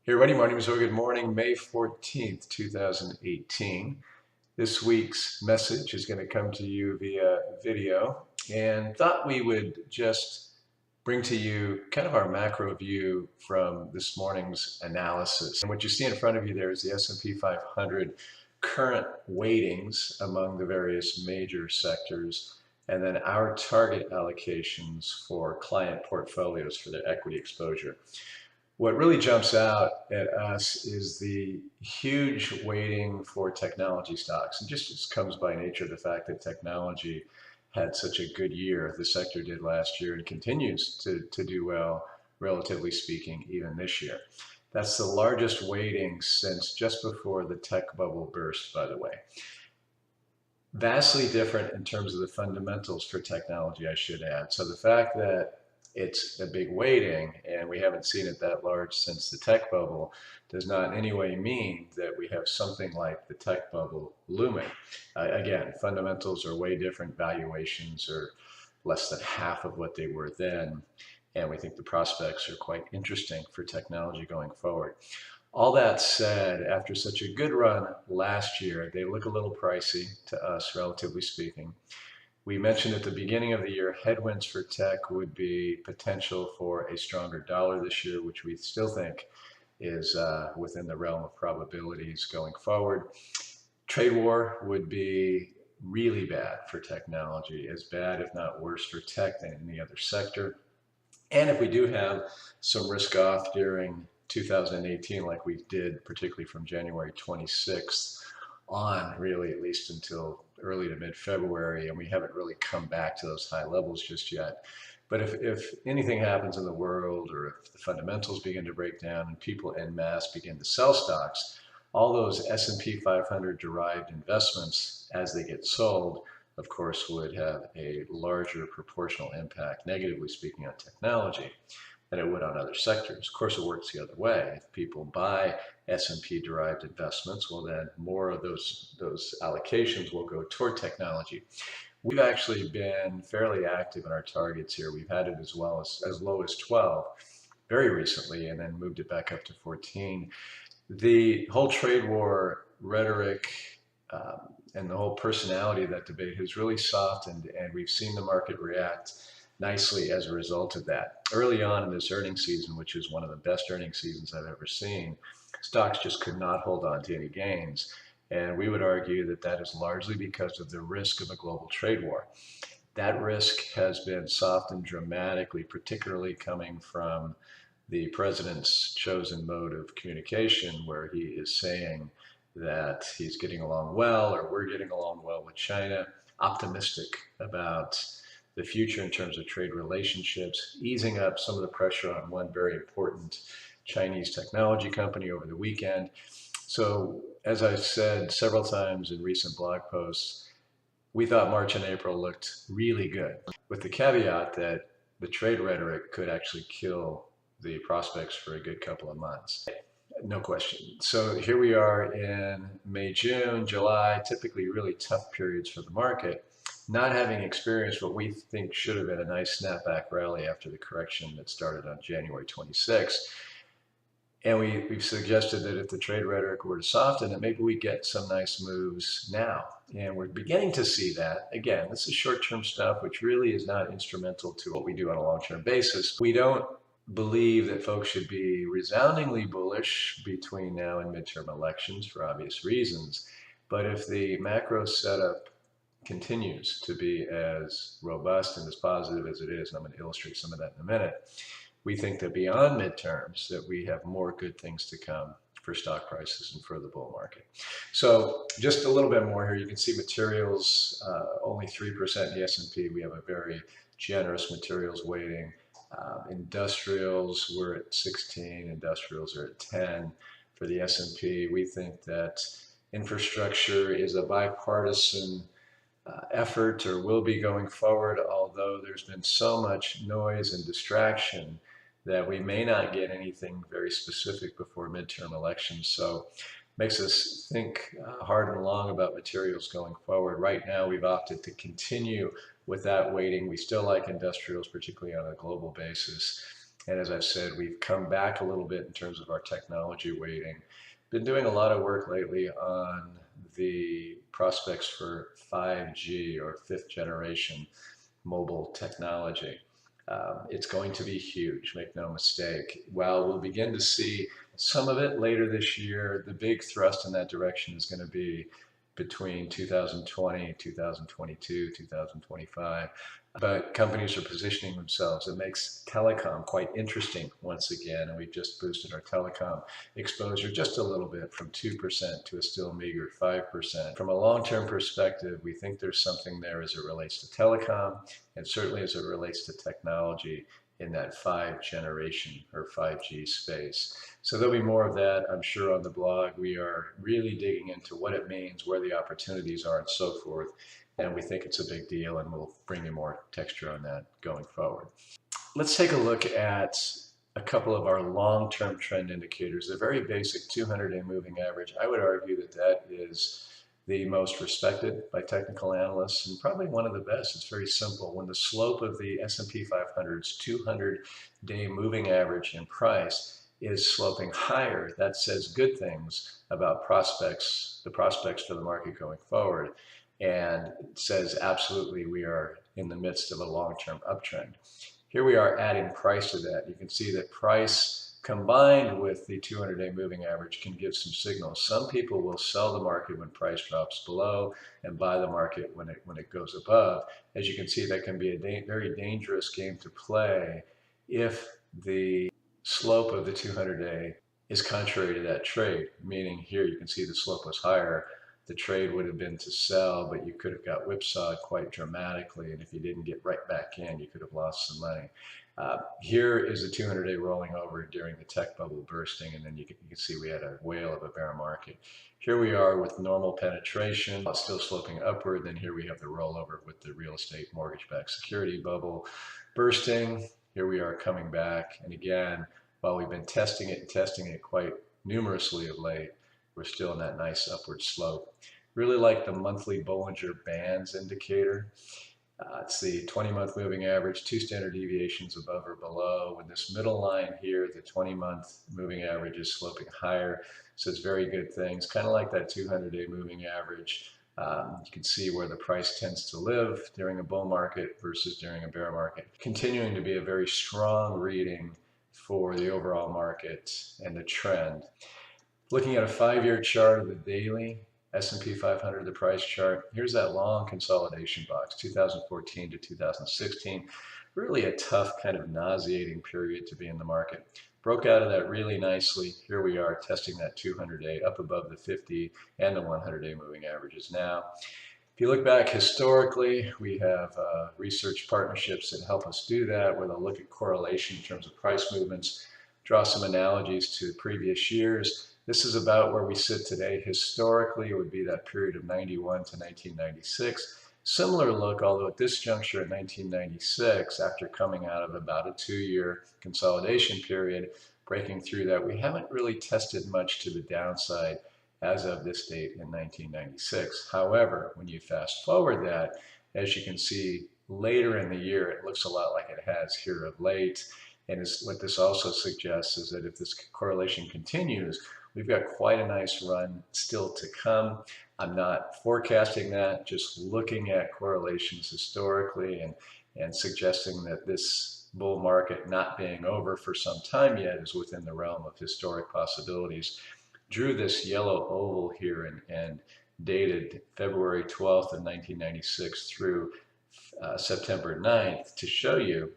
Hey everybody, my name is Good morning, May 14th, 2018. This week's message is going to come to you via video and thought we would just bring to you kind of our macro view from this morning's analysis. And what you see in front of you there is the S&P 500 current weightings among the various major sectors and then our target allocations for client portfolios for their equity exposure. What really jumps out at us is the huge weighting for technology stocks. And just comes by nature of the fact that technology had such a good year, the sector did last year, and continues to do well, relatively speaking, even this year. That's the largest weighting since just before the tech bubble burst, by the way. Vastly different in terms of the fundamentals for technology, I should add. So the fact that it's a big weighting and we haven't seen it that large since the tech bubble does not in any way mean that we have something like the tech bubble looming. Again, fundamentals are way different. Valuations are less than half of what they were then. And we think the prospects are quite interesting for technology going forward. All that said, after such a good run last year, they look a little pricey to us, relatively speaking. We mentioned at the beginning of the year, headwinds for tech would be potential for a stronger dollar this year, which we still think is within the realm of probabilities going forward. Trade war would be really bad for technology, as bad, if not worse, for tech than any other sector. And if we do have some risk off during 2018, like we did, particularly from January 26th on, really at least until early to mid-February, and we haven't really come back to those high levels just yet. But if anything happens in the world, or if the fundamentals begin to break down and people en masse begin to sell stocks, all those S&P 500 derived investments, as they get sold, of course, would have a larger proportional impact, negatively speaking, on technology than it would on other sectors. Of course, it works the other way. If people buy S&P derived investments, well, then more of those allocations will go toward technology. We've actually been fairly active in our targets here. We've had it as low as 12 very recently, and then moved it back up to 14. The whole trade war rhetoric and the whole personality of that debate has really softened, and we've seen the market react nicely as a result of that. Early on in this earnings season, which is one of the best earnings seasons I've ever seen, stocks just could not hold on to any gains. And we would argue that that is largely because of the risk of a global trade war. That risk has been softened dramatically, particularly coming from the president's chosen mode of communication, where he is saying that he's getting along well, or we're getting along well with China, optimistic about the future in terms of trade relationships, easing up some of the pressure on one very important Chinese technology company over the weekend. So, as I've said several times in recent blog posts, we thought March and April looked really good, with the caveat that the trade rhetoric could actually kill the prospects for a good couple of months. No question. So here we are in May, June, July, typically really tough periods for the market, not having experienced what we think should have been a nice snapback rally after the correction that started on January 26th. And we've suggested that if the trade rhetoric were to soften, that maybe we get some nice moves now. And we're beginning to see that. Again, this is short-term stuff, which really is not instrumental to what we do on a long-term basis. We don't believe that folks should be resoundingly bullish between now and midterm elections for obvious reasons. But if the macro setup continues to be as robust and as positive as it is, and I'm going to illustrate some of that in a minute, we think that beyond midterms that we have more good things to come for stock prices and for the bull market. So just a little bit more here. You can see materials, only 3% in the S&P. We have a very generous materials weighting. Industrials, we're at 16. Industrials are at 10. For the S&P, we think that infrastructure is a bipartisan effort, or will be going forward, although there's been so much noise and distraction that we may not get anything very specific before midterm elections. So makes us think hard and long about materials going forward. Right now, we've opted to continue with that weighting. We still like industrials, particularly on a global basis. And as I've said, we've come back a little bit in terms of our technology weighting. Been doing a lot of work lately on the prospects for 5G or fifth generation mobile technology. It's going to be huge, make no mistake. While we'll begin to see some of it later this year, the big thrust in that direction is going to be between 2020, 2022, 2025. But companies are positioning themselves. It makes telecom quite interesting once again, and we've just boosted our telecom exposure just a little bit from 2% to a still meager 5%. From a long-term perspective, we think there's something there as it relates to telecom, and certainly as it relates to technology in that 5 generation or 5G space. So there'll be more of that, I'm sure, on the blog. We are really digging into what it means, where the opportunities are, and so forth. And we think it's a big deal, and we'll bring you more texture on that going forward. Let's take a look at a couple of our long-term trend indicators. The very basic 200-day moving average. I would argue that that is the most respected by technical analysts and probably one of the best. It's very simple. When the slope of the S&P 500's 200-day moving average in price is sloping higher, that says good things about prospects, the prospects for the market going forward, and it says absolutely we are in the midst of a long-term uptrend. Here we are adding price to that. You can see that price combined with the 200-day moving average can give some signals. Some people will sell the market when price drops below and buy the market when it goes above. As you can see, that can be a very dangerous game to play if the slope of the 200-day is contrary to that trade, meaning here you can see the slope was higher. The trade would have been to sell, but you could have got whipsawed quite dramatically, and if you didn't get right back in, you could have lost some money. Here is the 200-day rolling over during the tech bubble bursting, and then you can see we had a whale of a bear market. Here we are with normal penetration, still sloping upward. Then here we have the rollover with the real estate mortgage-backed security bubble bursting. Here we are coming back, and again, while we've been testing it quite numerously of late, we're still in that nice upward slope. Really like the monthly Bollinger Bands indicator. It's the 20-month moving average, 2 standard deviations above or below. With this middle line here, the 20-month moving average is sloping higher, so it's very good things. Kind of like that 200-day moving average. You can see where the price tends to live during a bull market versus during a bear market. Continuing to be a very strong reading for the overall market and the trend. Looking at a 5-year chart of the daily S&P 500, the price chart, here's that long consolidation box, 2014 to 2016. Really a tough, kind of nauseating period to be in the market. Broke out of that really nicely. Here we are testing that 200-day up above the 50 and the 100-day moving averages now. If you look back historically, we have research partnerships that help us do that, where they'll look at correlation in terms of price movements, draw some analogies to previous years. This is about where we sit today. Historically, it would be that period of 91 to 1996. Similar look, although at this juncture in 1996, after coming out of about a 2-year consolidation period, breaking through that, we haven't really tested much to the downside as of this date in 1996. However, when you fast forward that, as you can see later in the year, it looks a lot like it has here of late. And what this also suggests is that if this correlation continues, we've got quite a nice run still to come. I'm not forecasting that, just looking at correlations historically and suggesting that this bull market not being over for some time yet is within the realm of historic possibilities. Drew this yellow oval here and dated February 12th of 1996 through September 9th to show you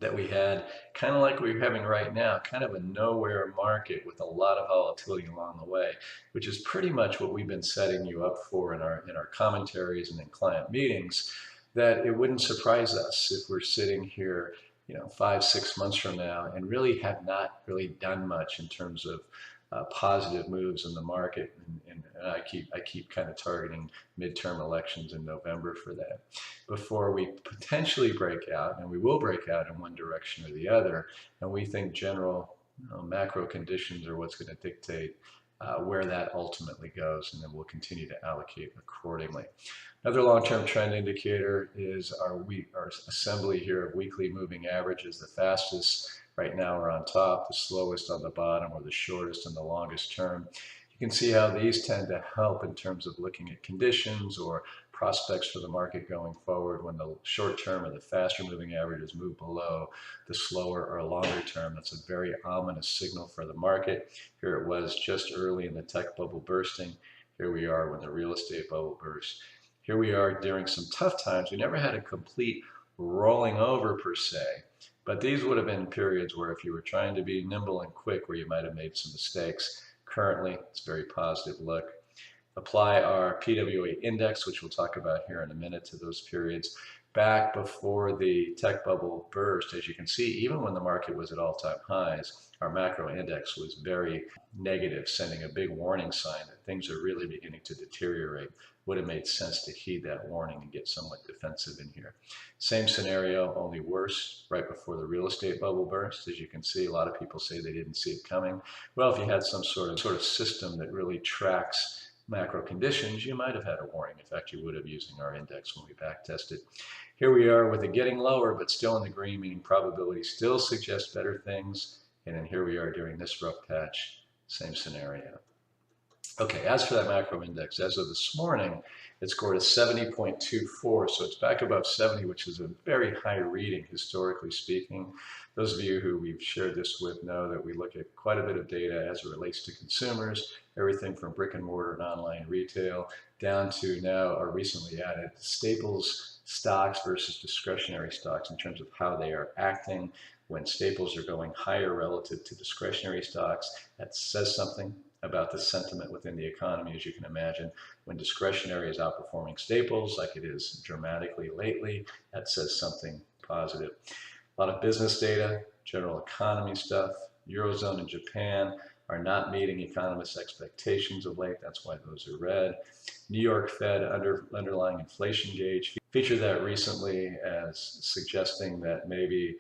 that we had, kind of like we're having right now, kind of a nowhere market with a lot of volatility along the way, which is pretty much what we've been setting you up for in our commentaries and in client meetings, that it wouldn't surprise us if we're sitting here 5-6 months from now and really have not really done much in terms of positive moves in the market, and I keep kind of targeting midterm elections in November for that, before we potentially break out, and we will break out in one direction or the other, and we think general macro conditions are what's going to dictate where that ultimately goes, and then we'll continue to allocate accordingly. Another long-term trend indicator is our assembly here of weekly moving averages, the fastest right now are on top, the slowest on the bottom, or the shortest and the longest term. You can see how these tend to help in terms of looking at conditions or prospects for the market going forward when the short term or the faster moving averages move below the slower or longer term. That's a very ominous signal for the market. Here it was just early in the tech bubble bursting. Here we are when the real estate bubble burst. Here we are during some tough times. We never had a complete rolling over per se, but these would have been periods where if you were trying to be nimble and quick, where you might have made some mistakes. Currently, it's a very positive look. Apply our PWA index, which we'll talk about here in a minute, to those periods. Back before the tech bubble burst, as you can see, even when the market was at all-time highs, our macro index was very negative, sending a big warning sign that things are really beginning to deteriorate. Would have made sense to heed that warning and get somewhat defensive in here. Same scenario, only worse, right before the real estate bubble burst. As you can see, a lot of people say they didn't see it coming. Well, if you had some sort of system that really tracks macro conditions, you might have had a warning. In fact, you would have using our index when we back tested. Here we are with it getting lower, but still in the green, meaning probability still suggests better things. And then here we are during this rough patch, same scenario. Okay, as for that macro index, as of this morning, it scored a 70.24, so it's back above 70, which is a very high reading, historically speaking. Those of you who we've shared this with know that we look at quite a bit of data as it relates to consumers, everything from brick and mortar and online retail, down to now our recently added staples stocks versus discretionary stocks in terms of how they are acting. When staples are going higher relative to discretionary stocks, that says something about the sentiment within the economy, as you can imagine. When discretionary is outperforming staples, like it is dramatically lately, that says something positive. A lot of business data, general economy stuff. Eurozone and Japan are not meeting economists' expectations of late. That's why those are red. New York Fed underlying inflation gauge featured that recently as suggesting that maybe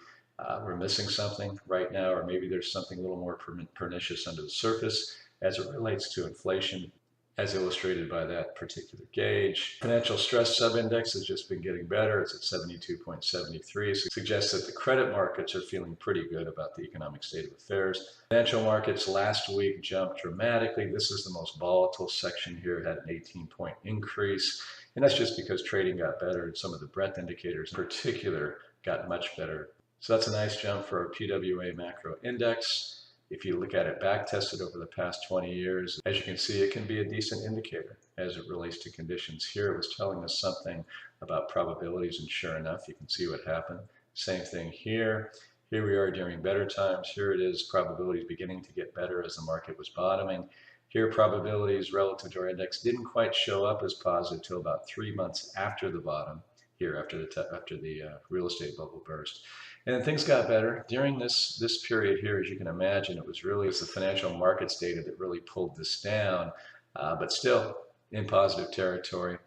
we're missing something right now, or maybe there's something a little more pernicious under the surface as it relates to inflation, as illustrated by that particular gauge. Financial stress subindex has just been getting better. It's at 72.73, so it suggests that the credit markets are feeling pretty good about the economic state of affairs. Financial markets last week jumped dramatically. This is the most volatile section here, had an 18-point increase, and that's just because trading got better and some of the breadth indicators in particular got much better. So that's a nice jump for our PWA macro index. If you look at it back tested over the past 20 years, as you can see, it can be a decent indicator as it relates to conditions. Here it was telling us something about probabilities, and sure enough, you can see what happened. Same thing here. Here we are during better times. Here it is, probabilities beginning to get better as the market was bottoming. Here, probabilities relative to our index didn't quite show up as positive till about 3 months after the bottom, here after the real estate bubble burst. And then things got better. During this period here, as you can imagine, it was really the financial markets data that really pulled this down, but still in positive territory.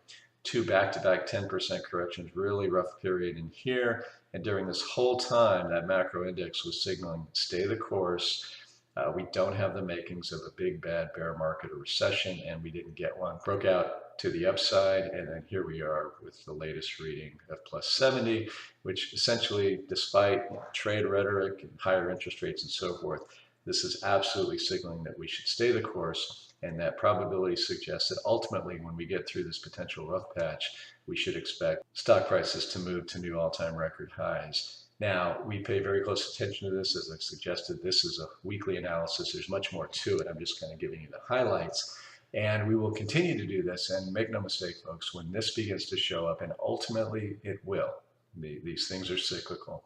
2 back-to-back 10% corrections, really rough period in here. And during this whole time, that macro index was signaling, stay the course. We don't have the makings of a big bad bear market or recession, and we didn't get one. Broke out to the upside, and then here we are with the latest reading of plus 70, which essentially, despite trade rhetoric and higher interest rates and so forth, this is absolutely signaling that we should stay the course, and that probability suggests that ultimately when we get through this potential rough patch, we should expect stock prices to move to new all-time record highs. Now, we pay very close attention to this. As I suggested, this is a weekly analysis. There's much more to it. I'm just kind of giving you the highlights. And we will continue to do this. And make no mistake, folks, when this begins to show up, and ultimately it will, these things are cyclical,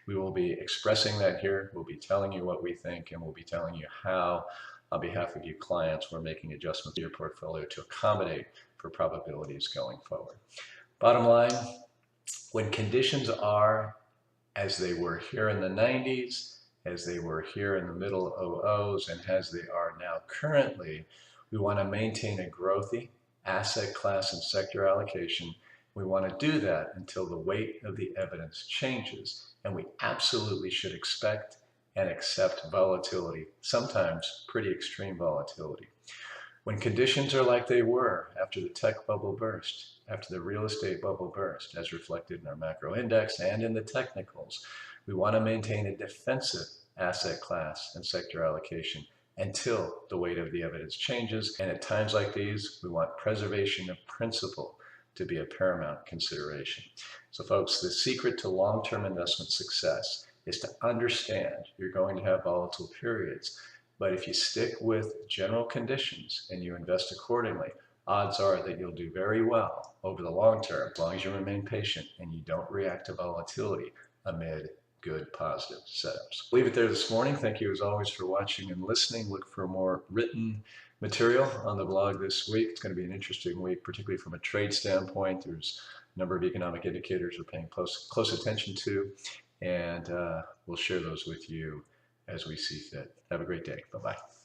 we will be expressing that here. We'll be telling you what we think, and we'll be telling you how, on behalf of you clients, we're making adjustments to your portfolio to accommodate for probabilities going forward. Bottom line, when conditions are as they were here in the 90s, as they were here in the middle 00s, and as they are now currently, we want to maintain a growthy asset class and sector allocation. We want to do that until the weight of the evidence changes, and we absolutely should expect and accept volatility, sometimes pretty extreme volatility. When conditions are like they were after the tech bubble burst, after the real estate bubble burst, as reflected in our macro index and in the technicals, we want to maintain a defensive asset class, and sector allocation until the weight of the evidence changes. And at times like these, we want preservation of principle to be a paramount consideration. So folks, the secret to long-term investment success is to understand you're going to have volatile periods. But if you stick with general conditions and you invest accordingly, odds are that you'll do very well over the long term, as long as you remain patient and you don't react to volatility amid good positive setups. Leave it there this morning. Thank you as always for watching and listening. Look for more written material on the blog this week. It's going to be an interesting week, particularly from a trade standpoint. There's a number of economic indicators we're paying close attention to, and we'll share those with you as we see fit. Have a great day. Bye-bye.